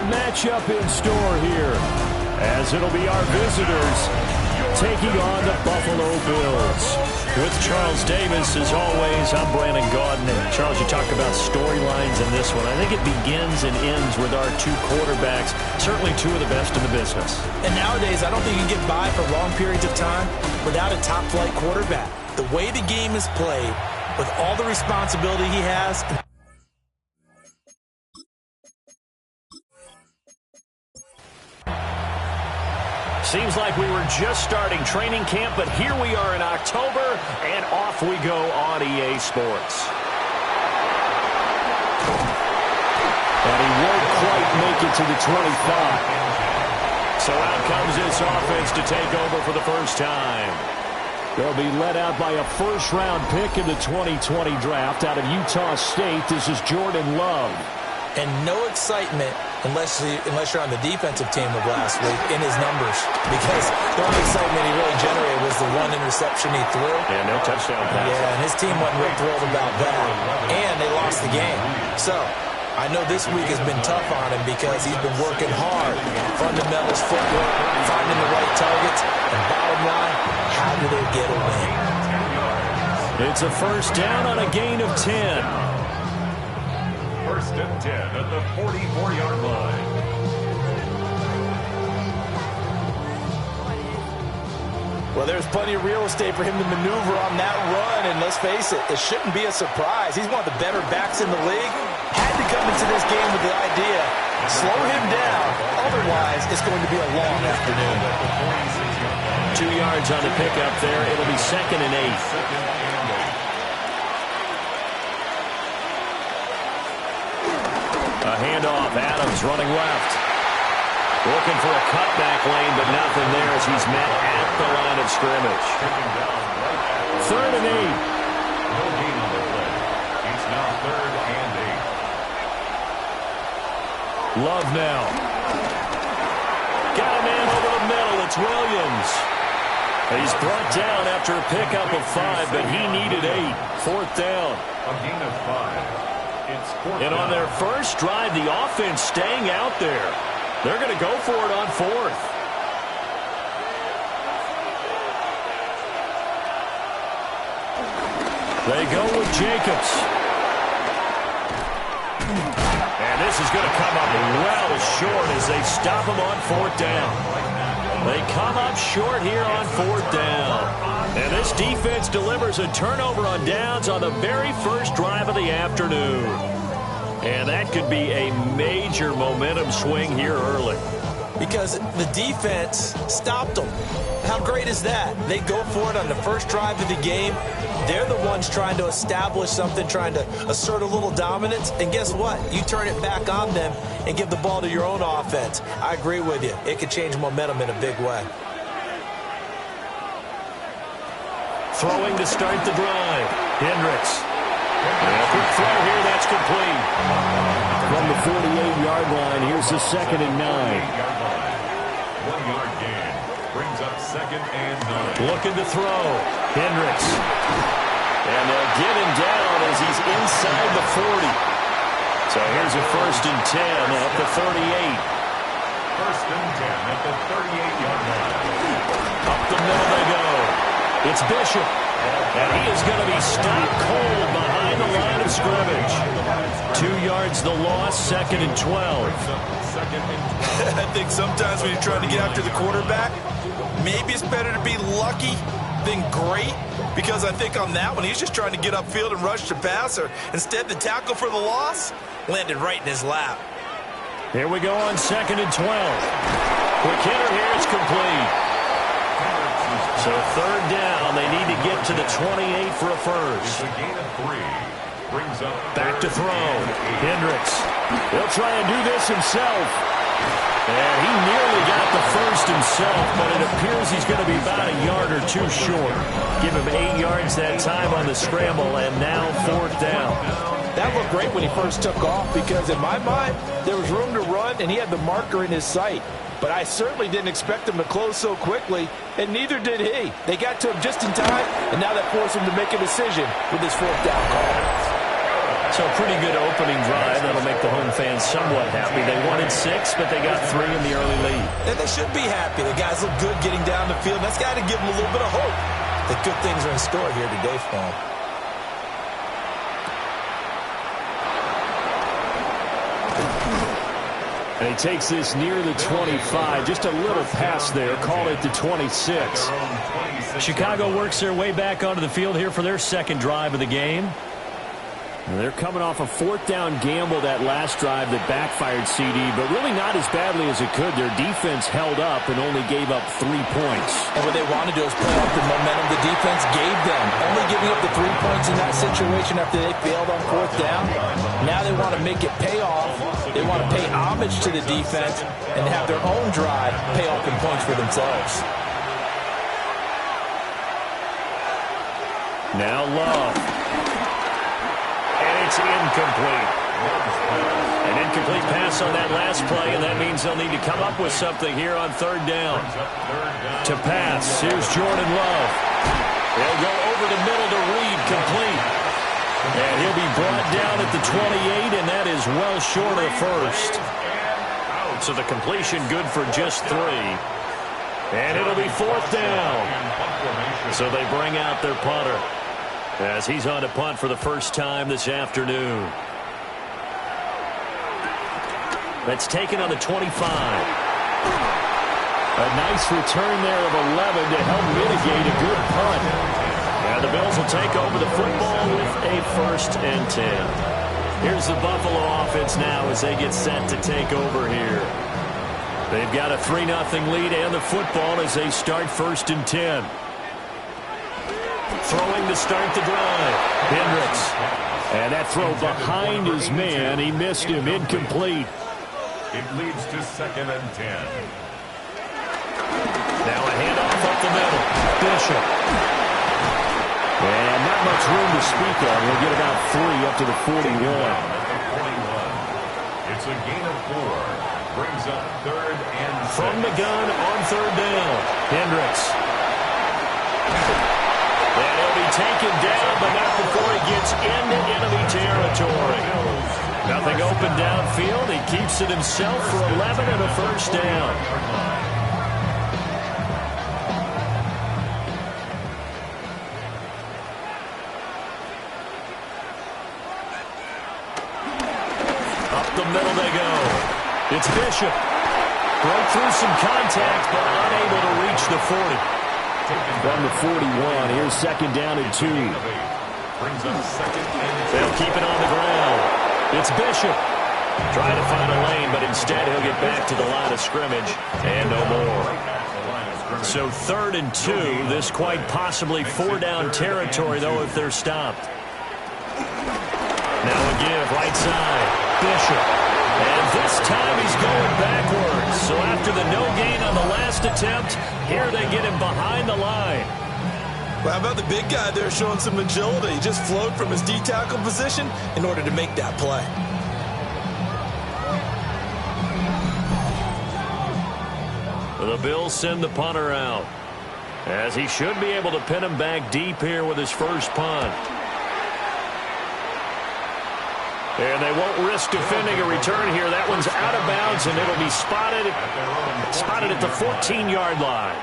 matchup in store here, as it'll be our visitors taking on the Buffalo Bills. With Charles Davis, as always, I'm Brandon Gaudin. And Charles, you talked about storylines in this one. I think it begins and ends with our two quarterbacks, certainly two of the best in the business. And nowadays, I don't think you can get by for long periods of time without a top-flight quarterback. The way the game is played, with all the responsibility he has. Seems like we were just starting training camp, but here we are in October, and off we go on EA Sports. And he won't quite make it to the 25. So out comes this offense to take over for the first time. They'll be led out by a first-round pick in the 2020 draft out of Utah State. This is Jordan Love. And no excitement unless you're on the defensive team of last week in his numbers, because the only excitement he really generated was the one interception he threw. Yeah, no touchdown pass. Yeah, and his team wasn't real thrilled about that. And they lost the game. So I know this week has been tough on him because he's been working hard. Fundamentals, footwork, finding the right targets. And bottom line, how do they get a win? It's a first down on a gain of 10. First and 10 at the 44-yard line. Well, there's plenty of real estate for him to maneuver on that run, and let's face it, it shouldn't be a surprise. He's one of the better backs in the league. Had to come into this game with the idea, slow him down, otherwise it's going to be a long afternoon. 2 yards on the pickup there. It'll be 2nd and 8. A handoff, Adams running left. Looking for a cutback lane, but nothing there as he's met at the line of scrimmage. 3rd and 8. No gain on the play. It's now 3rd and 8. Love now. Got a man over the middle. It's Williams. He's brought down after a pickup of 5, but he needed 8. 4th down. A gain of 5. And on their first drive, the offense staying out there. They're going to go for it on 4th. They go with Jacobs. And this is going to come up well short as they stop him on 4th down. They come up short here on 4th down. And this defense delivers a turnover on downs on the very first drive of the afternoon. And that could be a major momentum swing here early. Because the defense stopped them. How great is that? They go for it on the first drive of the game. They're the ones trying to establish something, trying to assert a little dominance. And guess what? You turn it back on them and give the ball to your own offense. I agree with you. It could change momentum in a big way. Throwing to start the drive. Hendricks. Quick throw here, that's complete. From the 48-yard line, here's the 2nd and 9. 1-yard gain. Brings up 2nd and 9. Looking to throw. Hendricks. And they'll get him down as he's inside the 40. So here's a 1st and 10 at the 38. 1st and 10 at the 38-yard line. Up the middle they go. It's Bishop. And he is going to be stopped cold behind the line of scrimmage. 2 yards the loss, 2nd and 12. I think sometimes when you're trying to get after the quarterback, maybe it's better to be lucky than great, because I think on that one, he's just trying to get upfield and rush the passer. Instead, the tackle for the loss landed right in his lap. Here we go on 2nd and 12. Quick hitter here, it's complete. So 3rd down, they need to get to the 28 for a first. It's a gain of 3. Brings up back to throw. Hendricks. He'll try and do this himself. And he nearly got the first himself, but it appears he's going to be about a yard or 2 short. Give him 8 yards that time on the scramble, and now 4th down. That looked great when he first took off, because in my mind, there was room to run, and he had the marker in his sight. But I certainly didn't expect him to close so quickly, and neither did he. They got to him just in time, and now that forced him to make a decision with his 4th down call. So a pretty good opening drive. That'll make the home fans somewhat happy. They wanted 6, but they got 3 in the early lead. And they should be happy. The guys look good getting down the field. That's got to give them a little bit of hope that good things are in store here today for them. And he takes this near the 25. Just a little pass there. Call it the 26. Chicago works their way back onto the field here for their second drive of the game. And they're coming off a 4th down gamble that last drive that backfired CD, but really not as badly as it could. Their defense held up and only gave up 3 points. And what they want to do is play off the momentum the defense gave them. Only giving up the 3 points in that situation after they failed on 4th down. Now they want to make it pay off. They want to pay homage to the defense and have their own drive pay off in points for themselves. Now Love. And it's incomplete. An incomplete pass on that last play, and that means they'll need to come up with something here on 3rd down. To pass, here's Jordan Love. They'll go over the middle to Reed, complete. And he'll be brought down at the 28, and that is well short of the first. So the completion good for just 3. And it'll be 4th down. So they bring out their punter as he's on to punt for the first time this afternoon. That's taken on the 25. A nice return there of 11 to help mitigate a good punt. And the Bills will take over the football with a 1st and 10. Here's the Buffalo offense now as they get set to take over here. They've got a 3-0 lead and the football as they start 1st and 10. Throwing to start the drive. Hendricks. And that throw behind his man. He missed him. Incomplete. It leads to 2nd and 10. Now a handoff up the middle. Bishop. And not much room to speak of. We'll get about 3 up to the 41. It's a gain of 4. Brings up 3rd and 6. From the gun on 3rd down. Hendricks. And he'll be taken down, but not before he gets into enemy territory. Nothing open downfield. He keeps it himself for 11 and a 1st down. Up the middle they go. It's Bishop. Broke through some contact, but unable to reach the 40. From the 41, here's 2nd down and 2. Brings up 2nd and 2. They'll keep it on the ground. It's Bishop. Trying to find a lane, but instead he'll get back to the line of scrimmage and no more. So 3rd and 2. This quite possibly 4-down territory, though, if they're stopped. Now a give, right side. Bishop. And this time he's going backwards. So after the no gain on the last attempt, here they get him behind the line. Well, how about the big guy there showing some agility? He just flowed from his D-tackle position in order to make that play. The Bills send the punter out, as he should be able to pin him back deep here with his first punt. And they won't risk defending a return here. That one's out of bounds, and it'll be spotted at the 14-yard line.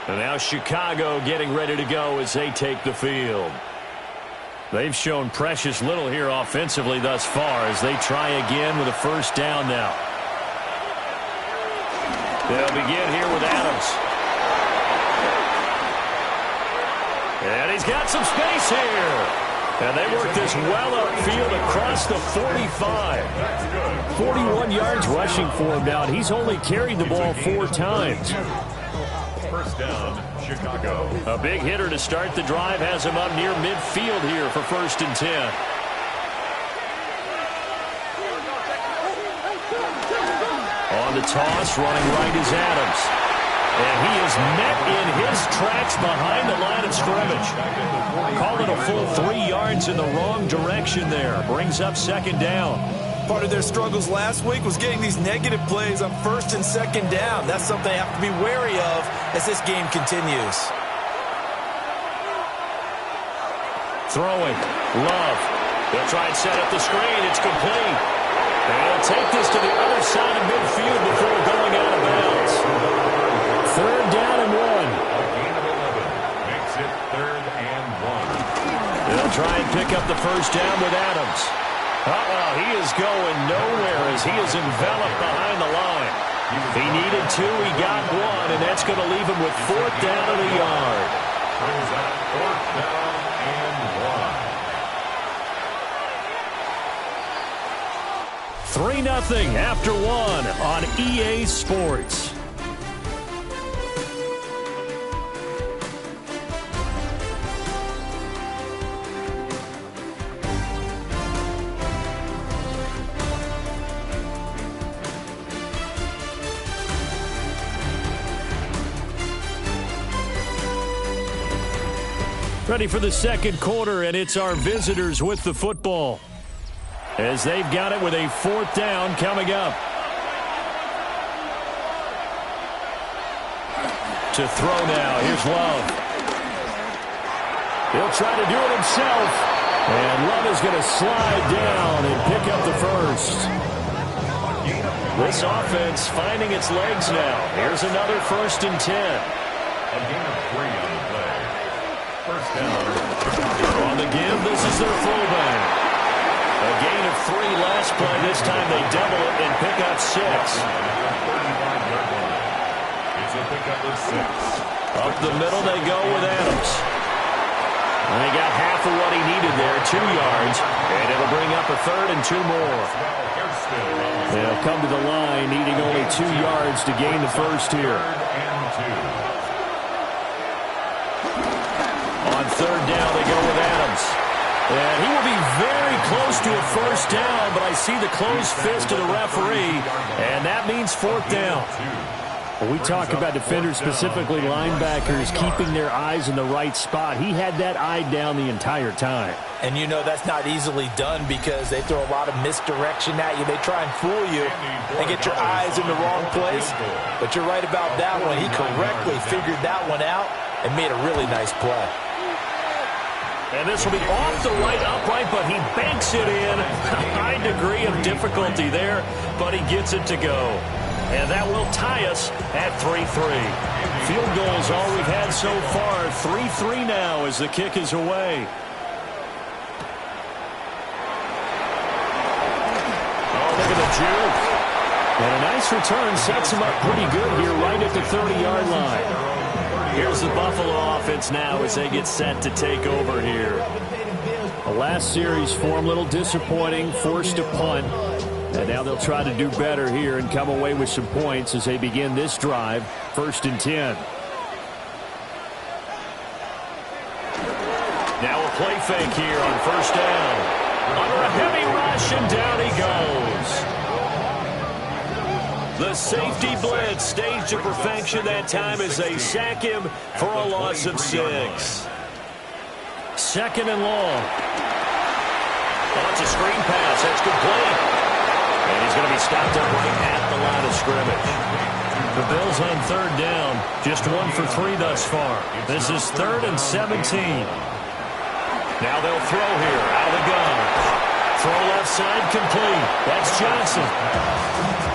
And now Chicago getting ready to go as they take the field. They've shown precious little here offensively thus far as they try again with a 1st down now. They'll begin here with Adams. And he's got some space here. And they work this well upfield across the 45. 41 yards rushing for him now, and he's only carried the ball 4 times. 1st down, Chicago. A big hitter to start the drive has him up near midfield here for 1st and 10. On the toss, running right is Adams. And he is met in his tracks behind the line of scrimmage. Call it a full 3 yards in the wrong direction there. Brings up 2nd down. Part of their struggles last week was getting these negative plays on 1st and 2nd down. That's something they have to be wary of as this game continues. Throwing. Love. They'll try and set up the screen. It's complete. And they'll take this to the other side of midfield before going out of bounds. Third down and 1. A gain of 11 makes it 3rd and 1. They'll try and pick up the first down with Adams. He is going nowhere as he is enveloped behind the line. He needed 2, he got 1, and that's going to leave him with 4th down and a yard. Brings up 4th down and 1. 3-0 after 1 on EA Sports. Ready for the second quarter, and it's our visitors with the football, as they've got it with a 4th down coming up. To throw now. Here's Love. He'll try to do it himself. And Love is going to slide down and pick up the first. This offense finding its legs now. Here's another 1st and 10. A gain of 3 on the play. First down. On the give, this is their fullback. A gain of 3 last play. This time they double it and pick up 6. It's a pickup of 6. Up the middle they go with Adams. And they got half of what he needed there, 2 yards. And it'll bring up a 3rd and 2 more. They'll come to the line needing only 2 yards to gain the first here. 3rd and 2. On 3rd down, they go with Adams. And he will be very close to a first down, but I see the closed fist of the referee, and that means 4th down. Well, we talk about defenders, specifically linebackers, keeping their eyes in the right spot. He had that eye down the entire time. And you know that's not easily done because they throw a lot of misdirection at you. They try and fool you and get your eyes in the wrong place. But you're right about that one. He correctly figured that one out and made a really nice play. And this will be off the right upright, but he banks it in. A high degree of difficulty there, but he gets it to go. And that will tie us at 3-3. Field goal is all we've had so far. 3-3 now as the kick is away. Oh, look at the juke. And a nice return sets him up pretty good here right at the 30-yard line. Here's the Buffalo offense now as they get set to take over here. The last series for him, a little disappointing, forced a punt. And now they'll try to do better here and come away with some points as they begin this drive, 1st and 10. Now a play fake here on 1st down. Under a heavy rush, and down he goes. The safety blitz staged to perfection that time as they sack him for a loss of 6. 2nd and long. Oh, it's a screen pass. That's complete. And he's going to be stopped up right at the line of scrimmage. The Bills on 3rd down. Just 1 for 3 thus far. This is 3rd and 17. Now they'll throw here. Out of the gun. Throw left side complete. That's Johnson.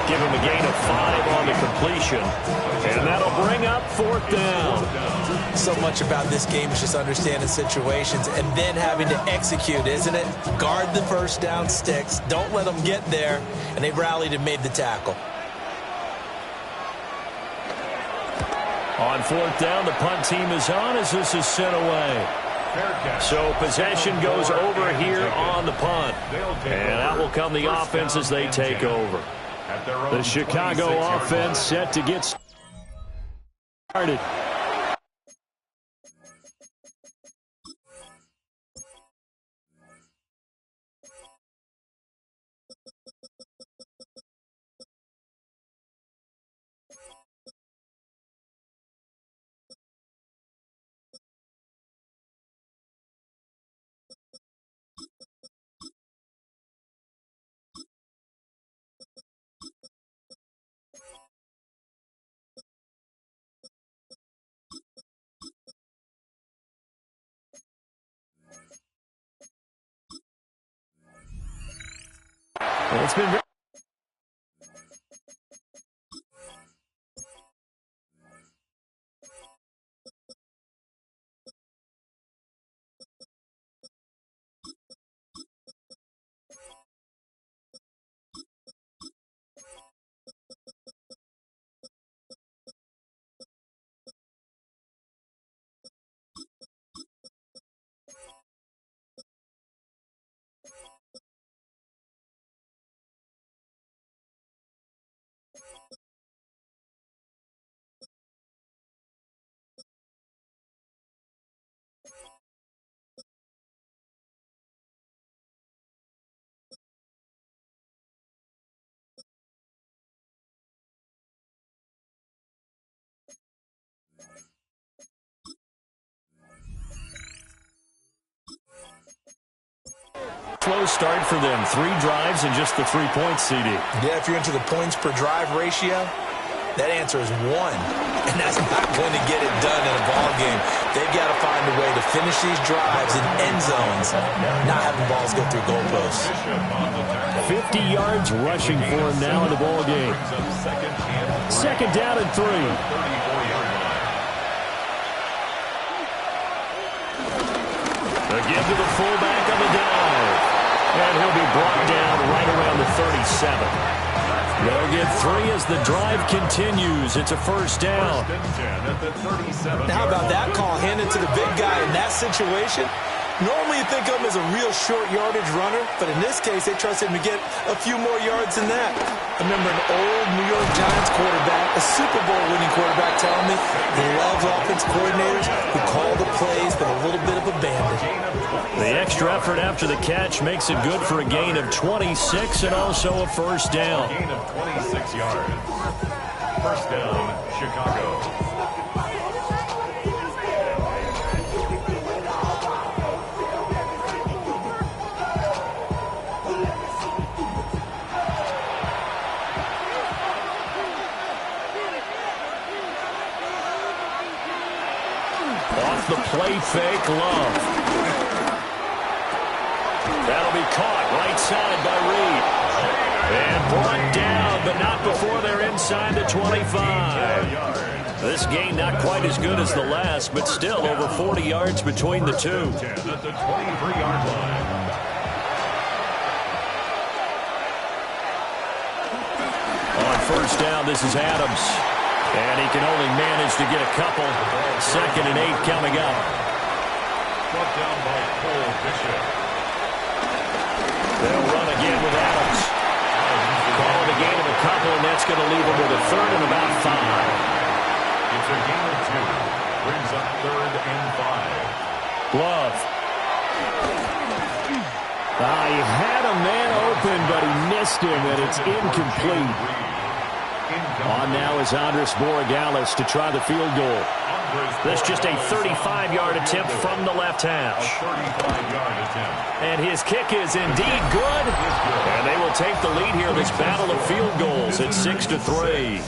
Give him a gain of 5 on the completion. And that'll bring up 4th down. So much about this game is just understanding situations and then having to execute, isn't it? Guard the first down sticks. Don't let them get there. And they rallied and made the tackle. On 4th down, the punt team is on as this is sent away. So possession goes over here on the punt. And out will come the offense as they take over. The Chicago offense set to get started. It's been very slow start for them. 3 drives and just the 3 points, CD. Yeah, if you're into the points per drive ratio, that answer is 1. And that's not going to get it done in a ball game. They've got to find a way to finish these drives in end zones, not having balls go through goalposts. 50 yards rushing for him now in the ball game. Second down and 3. Again to the fullback on the dive. And he'll be brought down right around the 37. They'll get 3 as the drive continues. It's a first down. Now, how about that call handed to the big guy in that situation? Normally you think of him as a real short yardage runner, but in this case they trusted him to get a few more yards than that. I remember an old New York Giants quarterback, a Super Bowl winning quarterback, telling me he loves offense coordinators who call the plays but a little bit of a bandit. The extra effort after the catch makes it good for a gain of 26 and also a first down. Gain of 26 yards. First down, Chicago. Off the play fake, Love. That'll be caught right side by Reed. And brought down, but not before they're inside the 25. This gain not quite as good as the last, but still over 40 yards between the two. At the 23-yard line. On first down, this is Adams. And he can only manage to get a couple. 2nd and 8 coming up. Brought down by Cole Bishop. They'll run again with Adams. Call it a gain of a couple, and that's going to leave them with a 3rd and about 5. It's a gain of 2. Brings up 3rd and 5. Love. He had a man open, but he missed him, and it's incomplete. On now is Andres Borregales to try the field goal. That's just a 35-yard attempt from the left hash. 35-yard attempt. And his kick is indeed good. And they will take the lead here in this battle of field goals at 6-3.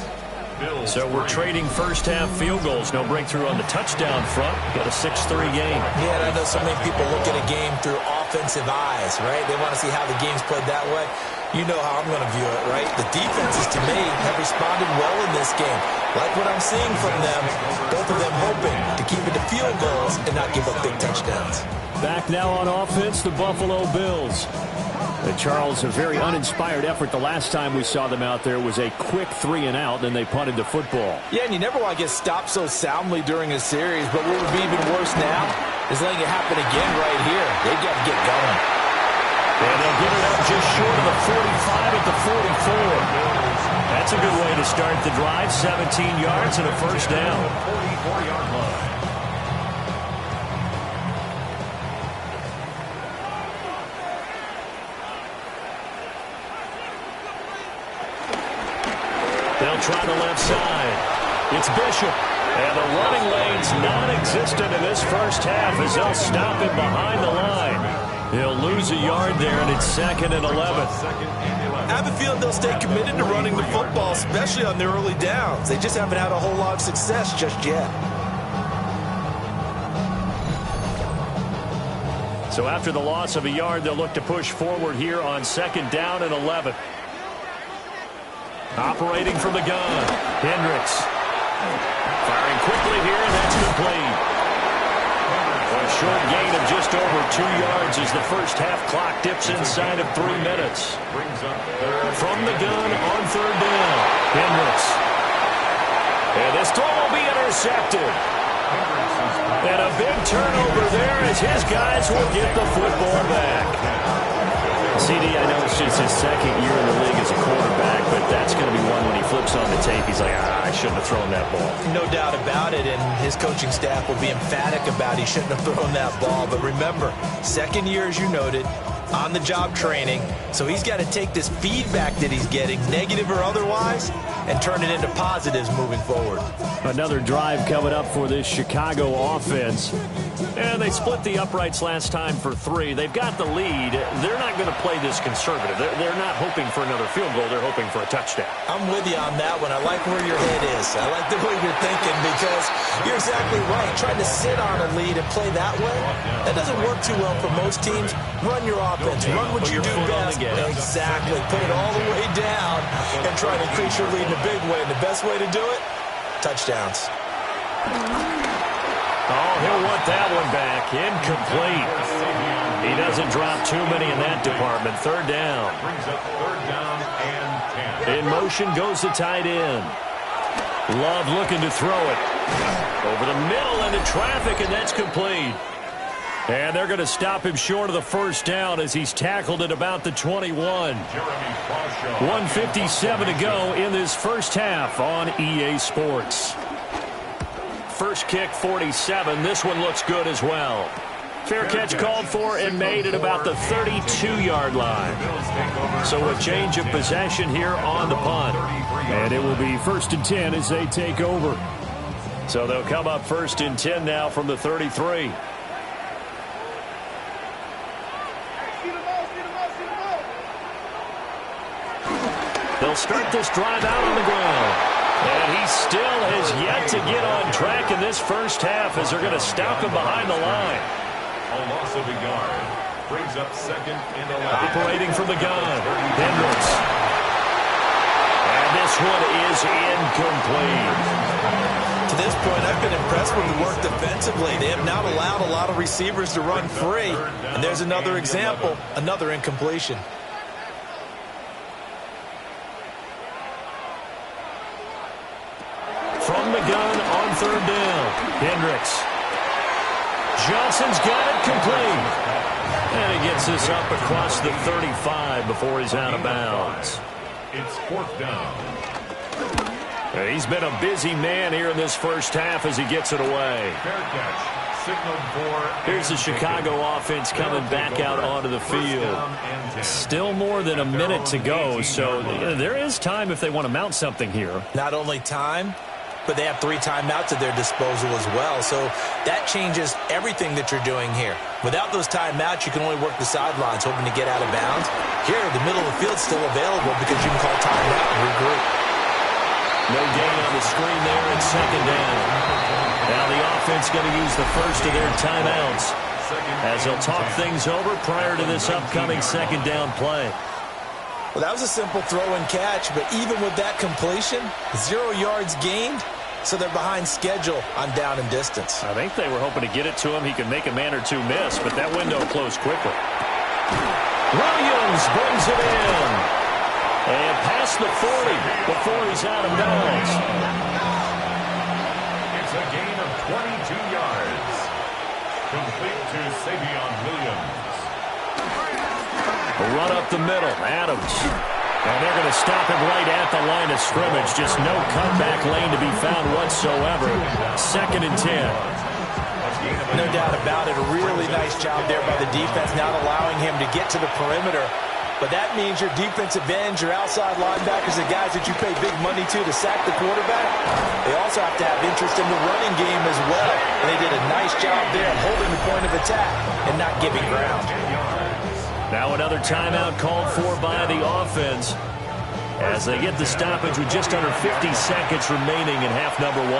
So we're trading first-half field goals. No breakthrough on the touchdown front. Got a 6-3 game. Yeah, and I know so many people look at a game through offensive eyes, right? They want to see how the game's played that way. You know how I'm going to view it, right? The defenses, to me, have responded well in this game. Like what I'm seeing from them, both of them hoping to keep it to field goals and not give up big touchdowns. Back now on offense, the Buffalo Bills. Charles, a very uninspired effort the last time we saw them out there was a quick 3-and-out, then they punted the football. Yeah, and you never want to get stopped so soundly during a series, but what would be even worse now is letting it happen again right here. They've got to get going. And they'll get it up just short of the 45 at the 44. That's a good way to start the drive. 17 yards and a first down. 44-yard line. They'll try the left side. It's Bishop. And the running lane's non-existent in this first half as they'll stop him behind the line. He'll lose a yard there, and it's 2nd and 11. I have a feeling they'll stay committed to running the football, especially on their early downs. They just haven't had a whole lot of success just yet. So after the loss of a yard, they'll look to push forward here on 2nd down and 11. Operating from the gun, Hendricks. Firing quickly here, and that's complete. A short gain of just over 2 yards as the first half clock dips inside of 3 minutes. From the gun on third down, Hendricks. And this throw will be intercepted. And a big turnover there as his guys will get the football back. CD, I know it's just his second year in the league as a quarterback, but that's going to be one when he flips on the tape, he's like, I shouldn't have thrown that ball. No doubt about it, and his coaching staff will be emphatic about he shouldn't have thrown that ball. But remember, second year, as you noted, on-the-job training, so he's got to take this feedback that he's getting, negative or otherwise, and turn it into positives moving forward. Another drive coming up for this Chicago offense. And they split the uprights last time for 3. They've got the lead. They're not going to play this conservative. They're not hoping for another field goal. They're hoping for a touchdown. I'm with you on that one. I like where your head is. I like the way you're thinking because you're exactly right. Trying to sit on a lead and play that way, that doesn't work too well for most teams. Run your offense. Run what you do best. Exactly. Put it all the way down and try to increase your lead in a big way. And the best way to do it, touchdowns. Oh, he'll want that one back. Incomplete. He doesn't drop too many in that department. Third down. Brings up third down and 10. In motion goes the tight end. Love looking to throw it. Over the middle into traffic, and that's complete. And they're going to stop him short of the first down as he's tackled at about the 21. 1:57 to go in this first half on EA Sports. First kick, 47. This one looks good as well. Fair catch called for and made at about the 32-yard line. So a change of possession here on the punt. And it will be 1st and 10 as they take over. So they'll come up 1st and 10 now from the 33. They'll start this drive out on the ground. And he still has yet to get on track in this first half as they're going to stop him behind the line. A loss of a yard. Brings up 2nd and 11. Operating from the gun, Hendricks. And this one is incomplete. To this point, I've been impressed with the work defensively. They have not allowed a lot of receivers to run free. And there's another example, another incompletion. From the gun on third down, Hendricks. Johnson's got it complete. And he gets this up across the 35 before he's out of bounds. It's 4th down. He's been a busy man here in this first half as he gets it away. Fair catch. Signaled for. Here's the Chicago offense coming back out onto the field. Still more than a minute to go, so there is time if they want to mount something here. Not only time, but they have 3 timeouts at their disposal as well. So that changes everything that you're doing here. Without those timeouts, you can only work the sidelines, hoping to get out of bounds. Here, the middle of the field's still available because you can call timeout and regroup. No gain on the screen there at 2nd down. Now the offense going to use the first of their timeouts as they'll talk things over prior to this upcoming 2nd down play. Well, that was a simple throw and catch, but even with that completion, 0 yards gained, so they're behind schedule on down and distance. I think they were hoping to get it to him. He could make a man or two miss, but that window closed quickly. Williams brings it in. And past the 40 before he's out of bounds. It's a gain of 22 yards. Complete to Savion Williams. A run up the middle, Adams. And they're going to stop him right at the line of scrimmage. Just no cutback lane to be found whatsoever. 2nd and 10. No doubt about it. A really nice job there by the defense, not allowing him to get to the perimeter. But that means your defensive ends, your outside linebackers, the guys that you pay big money to sack the quarterback, they also have to have interest in the running game as well. And they did a nice job there of holding the point of attack and not giving ground. Now another timeout called for by the offense as they get the stoppage with just under 50 seconds remaining in half number 1.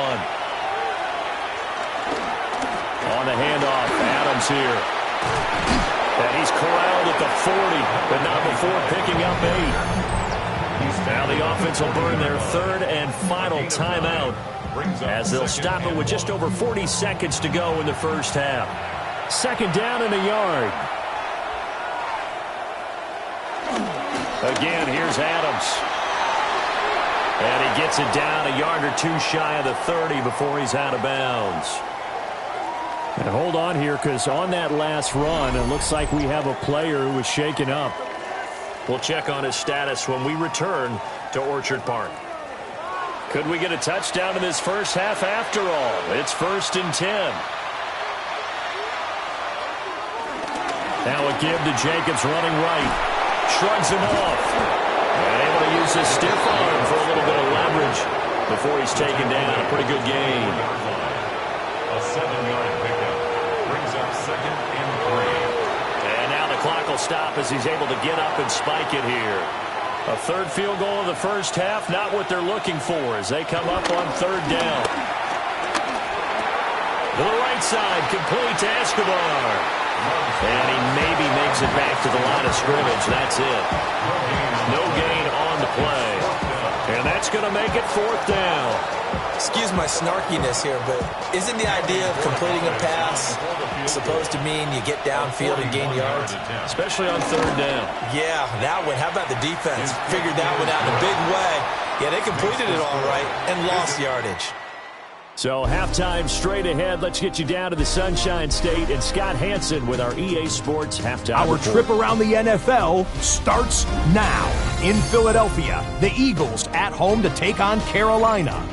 On the handoff, Adams here. And he's corralled at the 40, but not before picking up 8. Now the offense will burn their third and final timeout as they'll stop it with just over 40 seconds to go in the first half. Second down and a yard. Again, here's Adams. And he gets it down a yard or two shy of the 30 before he's out of bounds. And hold on here, because on that last run, it looks like we have a player who was shaken up. We'll check on his status when we return to Orchard Park. Could we get a touchdown in this first half after all? It's 1st and 10. Now a give to Jacobs running right. Shrugs him off. And able to use his stiff arm for a little bit of leverage before he's taken down. A pretty good gain. A 7-yard pickup brings up 2nd and 3. And now the clock will stop as he's able to get up and spike it here. A third field goal of the first half, not what they're looking for as they come up on 3rd down. To the right side, complete to Escobar. And he maybe makes it back to the line of scrimmage. That's it. No gain on the play. And that's going to make it 4th down. Excuse my snarkiness here, but isn't the idea of completing a pass supposed to mean you get downfield and gain yards? Especially on 3rd down. Yeah, that one. How about the defense? Figured that one out in a big way. Yeah, they completed it all right and lost yardage. So halftime straight ahead. Let's get you down to the Sunshine State and Scott Hansen with our EA Sports halftime Our report. trip around the NFL starts now. In Philadelphia, the Eagles at home to take on Carolina.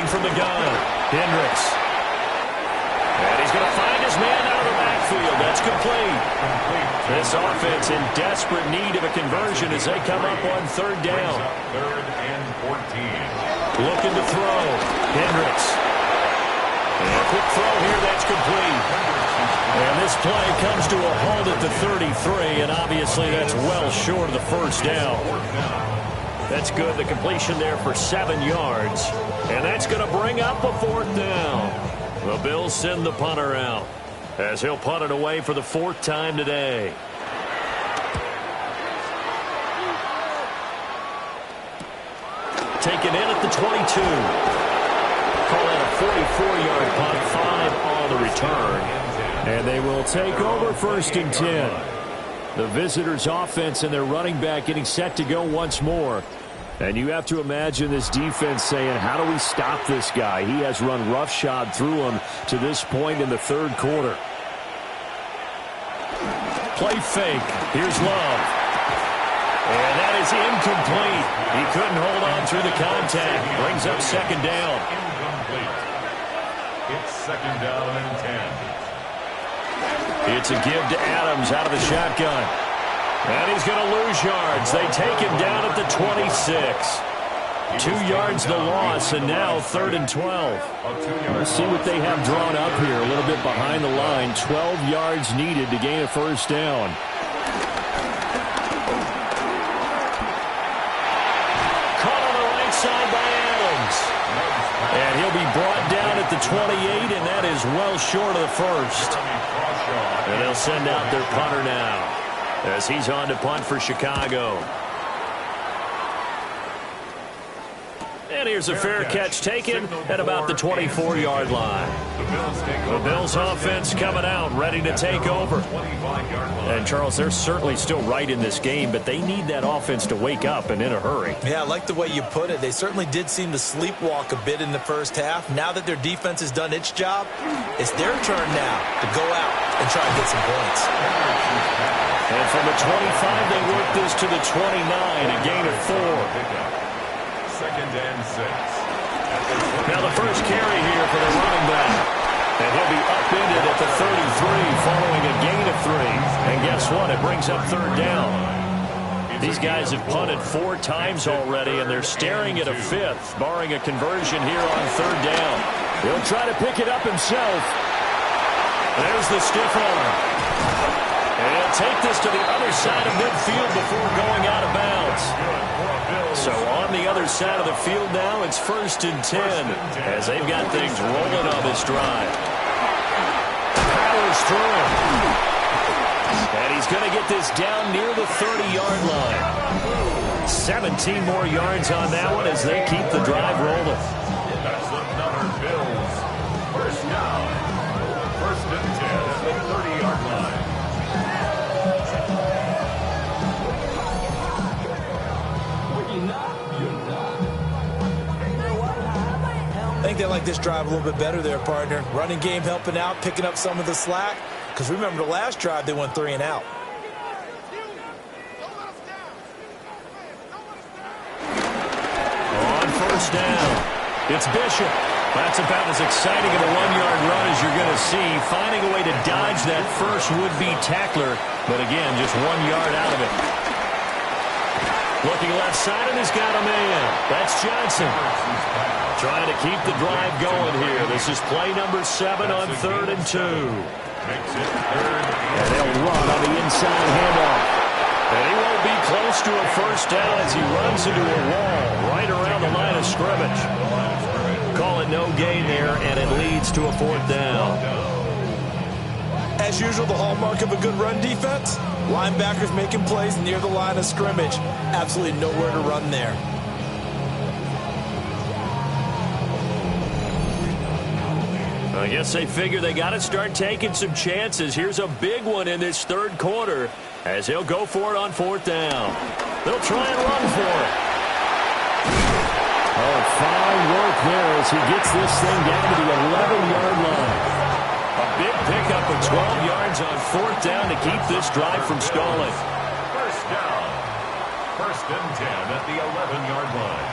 Looking from the gun. Hendricks. And he's going to find his man out of the backfield. That's complete. This offense in desperate need of a conversion as they come up on third down. Third and 14. Looking to throw. Hendricks. And a quick throw here. That's complete. And this play comes to a halt at the 33, and obviously that's well short of the first down. That's good. The completion there for 7 yards. And that's going to bring up a fourth down. The Bills send the punter out as he'll punt it away for the 4th time today. Taken in at the 22. Call it a 44-yard punt, 5 on the return. And they will take over 1st and 10. The visitors' offense and their running back getting set to go once more. And you have to imagine this defense saying, how do we stop this guy? He has run roughshod through him to this point in the 3rd quarter. Play fake. Here's Love. And that is incomplete. He couldn't hold on through the contact. Brings up 2nd down. Incomplete. It's 2nd down and 10. It's a give to Adams out of the shotgun. And he's going to lose yards. They take him down at the 26. 2 yards the loss, and now 3rd and 12. Let's see what they have drawn up here. A little bit behind the line. 12 yards needed to gain a 1st down. Caught on the right side by Adams. And he'll be brought down at the 28, and that is well short of the 1st. And they'll send out their punter now as he's on to punt for Chicago. And here's a fair catch taken at about the 24-yard line. The Bills offense coming out, ready to take over. And, Charles, they're certainly still right in this game, but they need that offense to wake up and in a hurry. Yeah, I like the way you put it. They certainly did seem to sleepwalk a bit in the first half. Now that their defense has done its job, it's their turn now to go out and try and get some points. And from the 25, they work this to the 29, a gain of 4. 2nd and 6. Now the first carry here for the running back. And he'll be upended at the 33 following a gain of 3. And guess what? It brings up 3rd down. These guys have punted 4 times already, and they're staring at a 5th, barring a conversion here on 3rd down. He'll try to pick it up himself. There's the stiff arm. And he'll take this to the other side of midfield before going out of bounds. So on the other side of the field now, it's 1st and 10 as they've got things rolling on this drive. Powers through. And he's going to get this down near the 30-yard line. 17 more yards on that one as they keep the drive rolling. That's another Bills 1st down. 1st and 10 at the 30-yard line. I think they like this drive a little bit better there, partner. Running game helping out, picking up some of the slack. Because remember, the last drive, they went 3 and out. On 1st down, it's Bishop. That's about as exciting of a 1-yard run as you're going to see. Finding a way to dodge that first would-be tackler. But again, just 1 yard out of it. Looking left side, and he's got a man. That's Johnson. Trying to keep the drive going here. This is play number 7 on 3rd and 2. And they'll run on the inside handoff. And he won't be close to a 1st down as he runs into a wall right around the line of scrimmage. Call it no gain there, and it leads to a 4th down. As usual, the hallmark of a good run defense, linebackers making plays near the line of scrimmage. Absolutely nowhere to run there. I guess they figure they got to start taking some chances. Here's a big one in this 3rd quarter as he'll go for it on 4th down. They'll try and run for it. Oh, fine work there as he gets this thing down to the 11-yard line. A big pickup of 12 yards on 4th down to keep this drive from stalling. 1st down. 1st and 10 at the 11-yard line.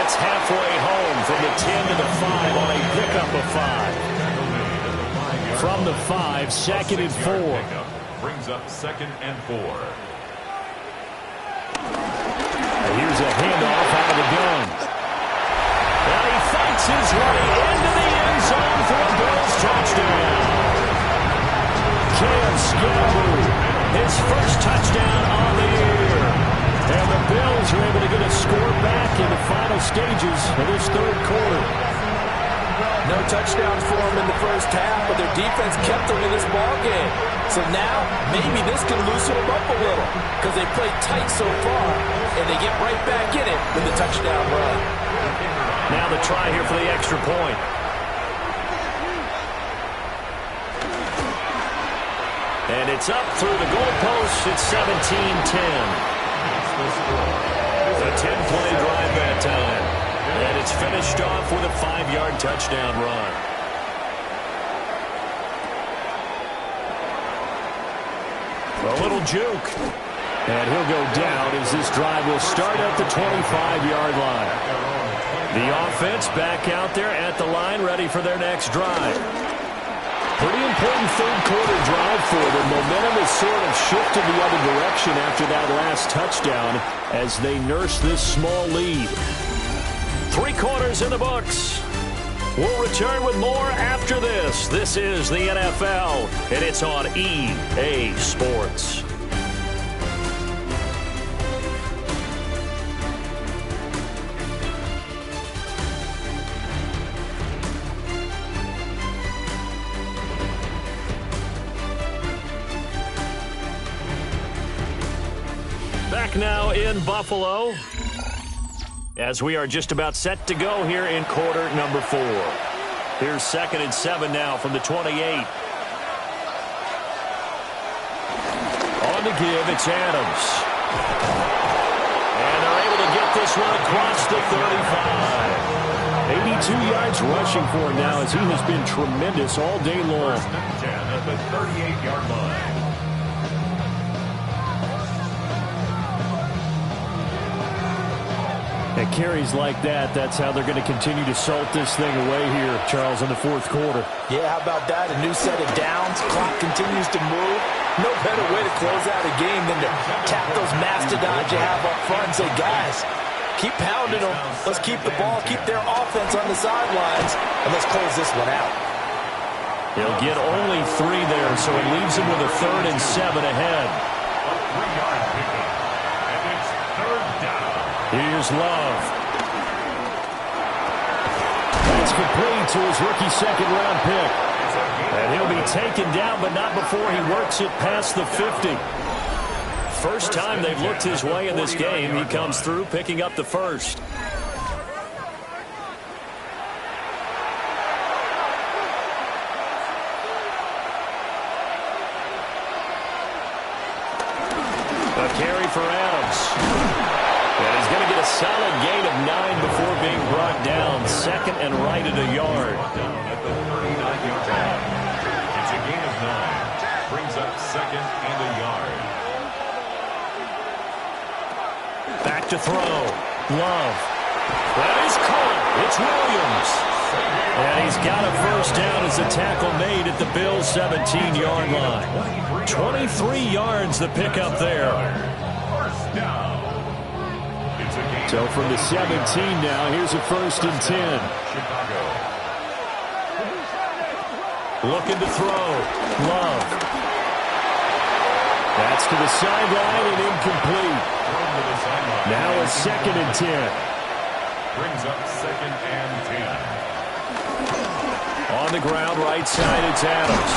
gets halfway home from the 10 to the 5 on a pickup of 5. From the 5, 2nd and 4. Brings up 2nd and 4. Here's a handoff out of the gun. And he fights his way into the end zone for a Bills touchdown. Cam Scarborough, his first touchdown on the year. And the Bills are able to get a score back in the final stages of this third quarter. No touchdowns for them in the first half, but their defense kept them in this ball game. So now, maybe this can loosen them up a little because they played tight so far, and they get right back in it with the touchdown run. Now the try here for the extra point. And it's up through the goalpost. It's 17-10. A 10-play drive that time. And it's finished off with a 5-yard touchdown run. A little juke. And he'll go down as this drive will start at the 25-yard line. The offense back out there at the line, ready for their next drive. Pretty important third-quarter drive for them. Momentum has sort of shifted the other direction after that last touchdown as they nurse this small lead. 3 quarters in the books. We'll return with more after this. This is the NFL, and it's on EA Sports. Back now in Buffalo, as we are just about set to go here in quarter number 4. Here's 2nd and 7 now from the 28. On the give, it's Adams. And they're able to get this one across the 35. 82 yards rushing for him now as he has been tremendous all day long. 10 at the 38-yard line. At carries like that, that's how they're going to continue to salt this thing away here, Charles, in the fourth quarter. Yeah, how about that? A new set of downs. Clock continues to move. No better way to close out a game than to tap those mastodons you have up front and say, guys, keep pounding them. Let's keep the ball, keep their offense on the sidelines, and let's close this one out. They'll get only 3 there, so it leaves them with a 3rd and 7 ahead. A 3-yard pickup. And it's 3rd down. Here's Love. That's complete to his rookie 2nd-round pick. And he'll be taken down, but not before he works it past the 50. First time they've looked his way in this game. He comes through picking up the first. A carry for Adams. And he's going to get a solid gain of 9 before being brought down. 2nd and right at a yard. At the 39-yard line. It's a gain of 9. Brings up 2nd and a yard. Back to throw. Love. That is caught. It's Williams. And he's got a first down as the tackle made at the Bills' 17-yard line. 23 yards the pickup there. First down. So from the 17 now, here's a 1st and 10. Chicago. Looking to throw. Love. That's to the sideline and incomplete. Now a 2nd and 10. Brings up 2nd and 10. On the ground, right side, it's Adams.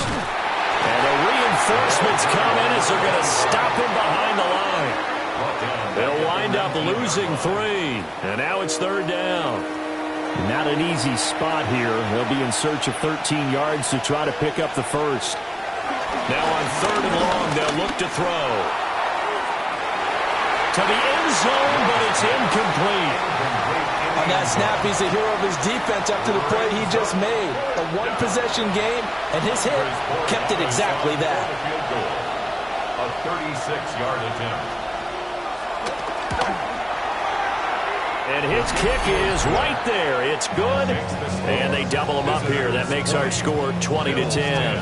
And the reinforcements come in as they're going to stop him behind the line. They'll wind up losing 3. And now it's 3rd down. Not an easy spot here. They'll be in search of 13 yards to try to pick up the first. Now on 3rd and long, they'll look to throw. To the end zone, but it's incomplete. On that snap, he's a hero of his defense after the play he just made. A one-possession game, and his hit kept it exactly that. A 36-yard attempt. And his kick is right there. It's good. And they double him up here. That makes our score 20-10.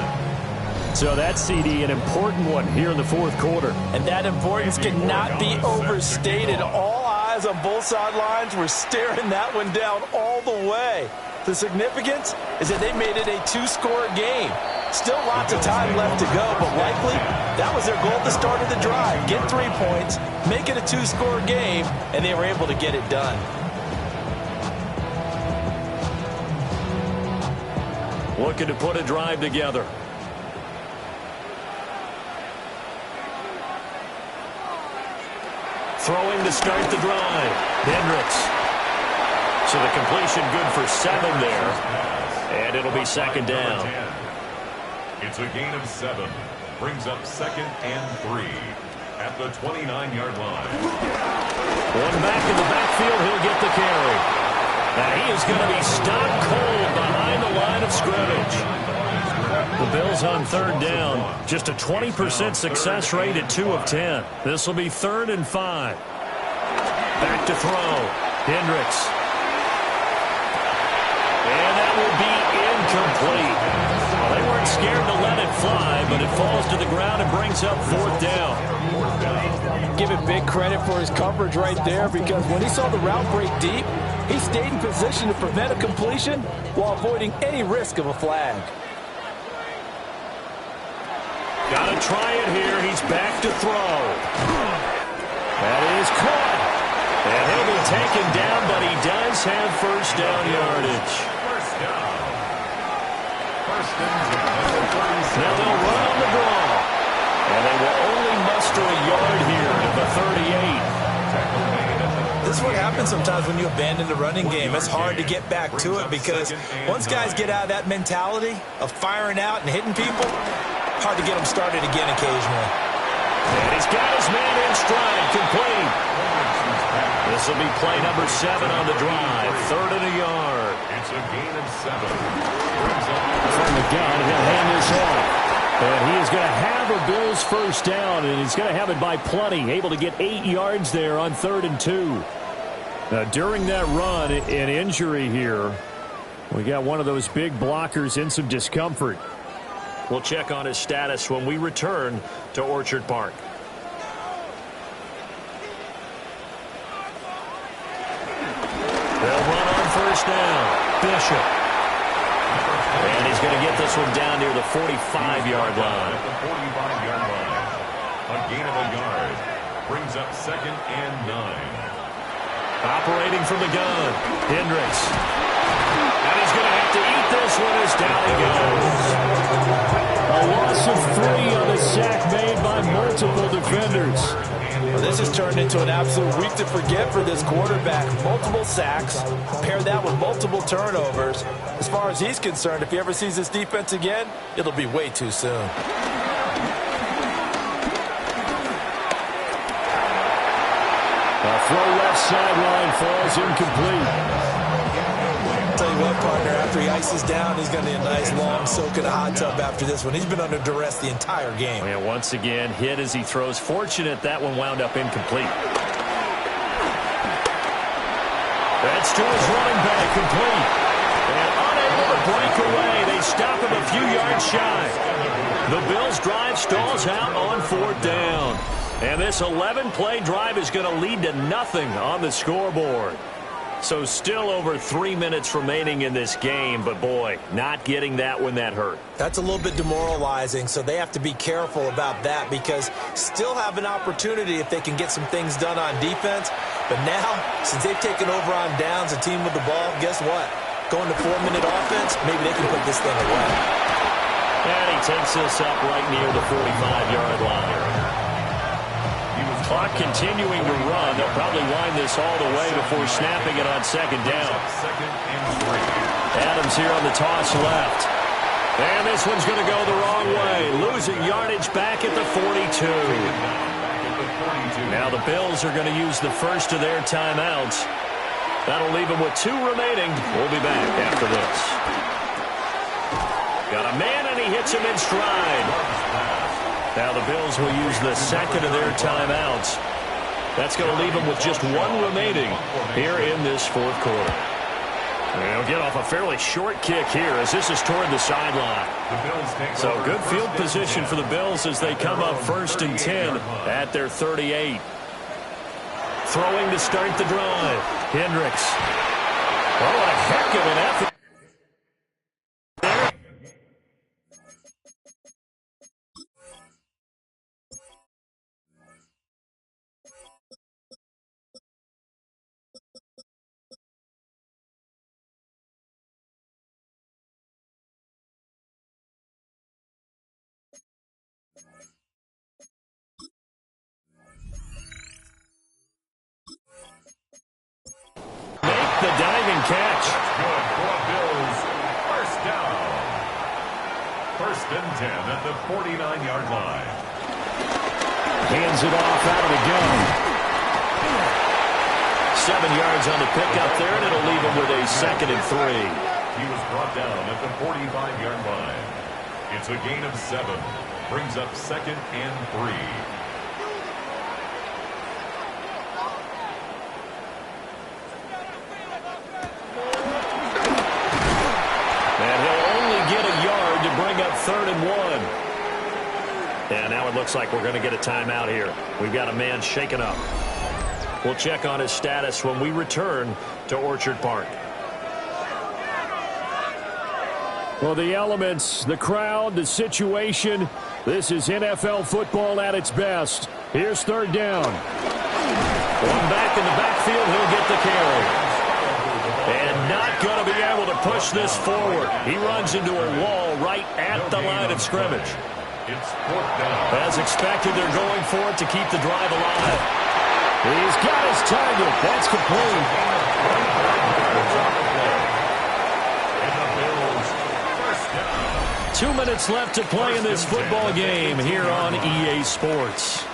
So that's, CD, an important one here in the fourth quarter. And that importance cannot be overstated. All eyes on both sidelines were staring that one down all the way. The significance is that they made it a two-score game. Still lots of time left to go, but likely that was their goal at the start of the drive. Get 3 points, make it a two-score game, and they were able to get it done. Looking to put a drive together. Throwing to start the drive. Hendricks. So the completion good for 7 there. And it'll be second down. It's a gain of 7. Brings up 2nd and 3 at the 29-yard line. One back in the backfield. He'll get the carry. Now he is going to be stopped cold behind the line of scrimmage. The Bills on third down. Just a 20% success rate at 2 of 10. This will be 3rd and 5. Back to throw. Hendricks. And that will be incomplete. Well, they weren't scared to let it fly, but it falls to the ground and brings up 4th down. Give it big credit for his coverage right there, because when he saw the route break deep, he stayed in position to prevent a completion while avoiding any risk of a flag. Got to try it here. He's back to throw. That is caught. And he'll be taken down, but he does have first down yardage. Now they'll run on the draw. And they will only muster a yard here to the 38. This is what happens sometimes when you abandon the running game. It's hard to get back to it because once guys get out of that mentality of firing out and hitting people, hard to get them started again occasionally. And he's got his man in stride, complete. This will be play number 7 on the drive. 3rd and a yard. It's a gain of 7. From the gun, he'll hand this off. And he is going to have a Bills first down, and he's going to have it by plenty. Able to get 8 yards there on 3rd and 2. Now, during that run, an injury here. We got one of those big blockers in some discomfort. We'll check on his status when we return to Orchard Park. They'll run on first down. Bishop. And he's going to get this one down near the 45-yard line. At the 45-yard line. A gain of a yard. Brings up 2nd and 9. Operating from the gun. Hendricks. And he's going to have to eat this one as down he goes. A loss of 3 on the sack made by multiple defenders. Well, this has turned into an absolute week to forget for this quarterback. Multiple sacks, pair that with multiple turnovers. As far as he's concerned, if he ever sees this defense again, it'll be way too soon. A throw left sideline falls incomplete. Tell you what, partner, after he ices down, he's going to need a nice long soak in a hot tub after this one. He's been under duress the entire game. Yeah, once again, hit as he throws. Fortunate that one wound up incomplete. That's to his running back, complete. And unable to break away. They stop him a few yards shy. The Bills' drive stalls out on 4th down. And this 11-play drive is going to lead to nothing on the scoreboard. So still over 3 minutes remaining in this game, but boy, not getting that one that hurt. That's a little bit demoralizing, so they have to be careful about that because still have an opportunity if they can get some things done on defense. But now, since they've taken over on downs, a team with the ball, guess what? Going to 4-minute offense, maybe they can put this thing away. And he takes this up right near the 45-yard line. Clock continuing to run. They'll probably wind this all the way before snapping it on 2nd down. 2nd and 3. Adams here on the toss left. And this one's going to go the wrong way. Losing yardage back at the 42. Now the Bills are going to use the first of their timeouts. That'll leave them with 2 remaining. We'll be back after this. Got a man, and he hits him in stride. Now the Bills will use the second of their timeouts. That's going to leave them with just one remaining here in this fourth quarter. They'll get off a fairly short kick here as this is toward the sideline. So good field position for the Bills as they come up 1st and 10 at their 38. Throwing to start the drive. Hendricks. Oh, what a heck of an effort. The diving catch. Good for Bills. First down. 1st and 10 at the 49-yard line. Hands it off out of the gun. 7 yards on the pickup there, and it'll leave him with a 2nd and 3. He was brought down at the 45-yard line. It's a gain of 7. Brings up 2nd and 3. Bring up 3rd and 1. And now it looks like we're going to get a timeout here. We've got a man shaken up. We'll check on his status when we return to Orchard Park. Well, the elements, the crowd, the situation, this is NFL football at its best. Here's 3rd down. One back in the backfield, he'll get the carry. And not going to be able to push this forward. He runs into a wall right at the line of scrimmage. It's 4th down. As expected, they're going for it to keep the drive alive. He's got his target. That's complete. And the Bills, 1st down. 2 minutes left to play in this football game here on EA Sports.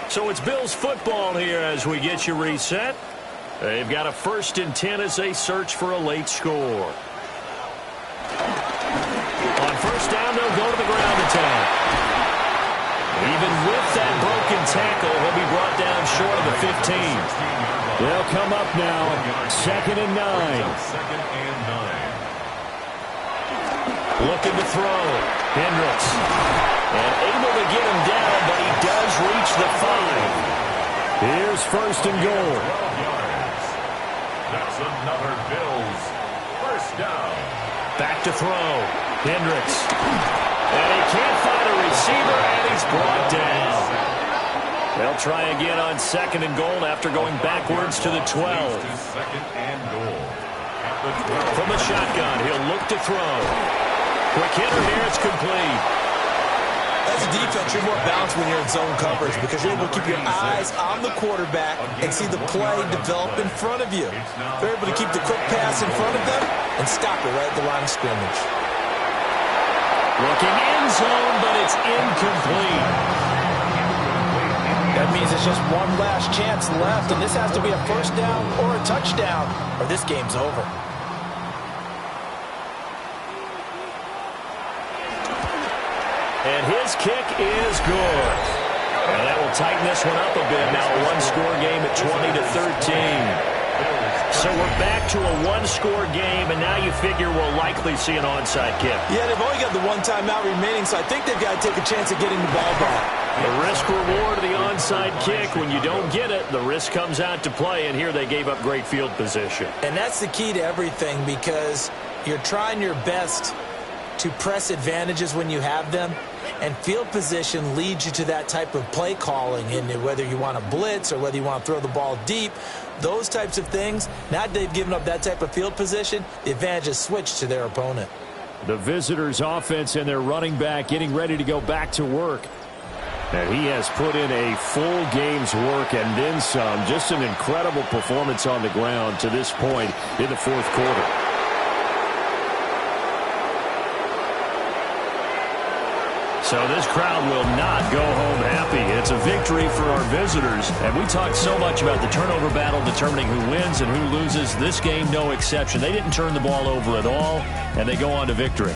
So it's Bills football here as we get you reset. They've got a 1st and 10 as they search for a late score. On 1st down, they'll go to the ground attack. Even with that broken tackle, he'll be brought down short of the 15. They'll come up now. 2nd and 9. 2nd and 9. Looking to throw. Hendricks. And able to get him down, but he does reach the 5. Here's 1st and goal. That's another Bills 1st down. Back to throw. Hendricks. And he can't find a receiver, and he's brought down. They'll try again on 2nd and goal after going backwards to the 12. 2nd and goal. At the 12. From the shotgun, he'll look to throw. Quick hitter here, it's complete. As a defense, you're more balanced when you're in zone coverage because you're able to keep your eyes on the quarterback and see the play develop in front of you. You're able to keep the quick pass in front of them and stop it right at the line of scrimmage. Looking in zone, but it's incomplete. That means it's just one last chance left, and this has to be a 1st down or a touchdown, or this game's over. And his kick is good. And that will tighten this one up a bit. Now a one-score game at 20-13. So we're back to a one-score game, and now you figure we'll likely see an onside kick. Yeah, they've only got the one timeout remaining, so I think they've got to take a chance at getting the ball back. The risk-reward of the onside kick, when you don't get it, the risk comes out to play, and here they gave up great field position. And that's the key to everything because you're trying your best to press advantages when you have them, and field position leads you to that type of play calling, and whether you want to blitz or whether you want to throw the ball deep, those types of things. Now that they've given up that type of field position, the advantage is switched to their opponent. The visitors' offense and their running back getting ready to go back to work. And he has put in a full game's work and then some. Just an incredible performance on the ground to this point in the fourth quarter. So this crowd will not go home happy. It's a victory for our visitors. And we talked so much about the turnover battle determining who wins and who loses. This game, no exception. They didn't turn the ball over at all, and they go on to victory.